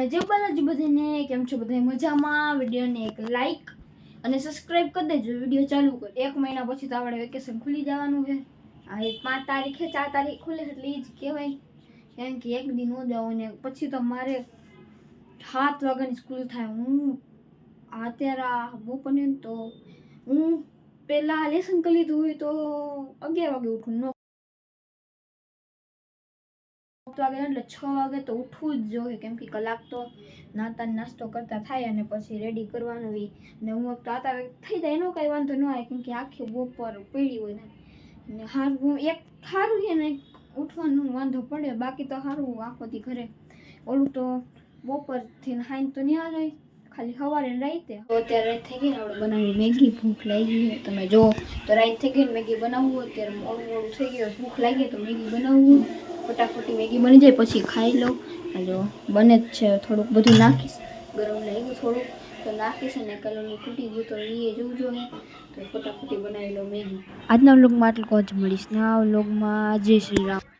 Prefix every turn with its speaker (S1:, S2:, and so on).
S1: જય બાલાજી બધાને કેમ છો બધા મજામાં વિડિયોને એક લાઈક અને સબસ્ક્રાઇબ કરી દેજો વિડિયો ચાલુ કર 1 મહિના પછી તો આપણે વેકેશન ખુલી જવાનું છે આ 5 તારીખે 4 તારીખ ખુલે એટલે ઈ જ કહેવાય કેમ કે એક દી નો જાવ ને પછી તો મારે 7 વાગ્યાની સ્કૂલ થાય હું અત્યારે બપોરને તો હું પહેલા લેસન કરી લીધું હોય તો 11 વાગે ઉઠું વાગે એટલે 6 વાગે તો ઉઠવું જ જોઈએ કેમ કે કલાક તો નાસ્તો કરતા થાય અને પછી રેડી કરવાનું હોય ને હું તો અત્યારે થઈ જાય એનો કઈ વાંધો ન આવે કેમ કે આખી બપોર પડી હોય ને હારું એક સારું છે ને ઉઠવાનું વાંધો પડે બાકી તો સારું આખોથી ઘરે ઓલું તો બપોરથી હાઈ તો નહીં આવે ખાલી સવારે રાતે અત્યારે રાત થઈ ગઈ ને આપણે બનાવી મેગી ભૂખ લાગી છે તમે જો તો રાત થઈ ગઈ મેગી બનાવવું અત્યારે મોડું થઈ ગયું ભૂખ લાગી તો મેગી બનાવવું ફટાફટી મેગી બની જાય પછી ખાઈ લો જો બને જ છે થોડુંક બધું નાખીશ ગરમ લાગ્યું થોડુંક તો નાખીશ અને કલરની તૂટી ગયું તો એ જોજો તો ફટાફટી બનાવી લો મેગી આજના વ્લોગમાં આટલું જ મળીશ ના વ્લોગમાં જય શ્રી રામ।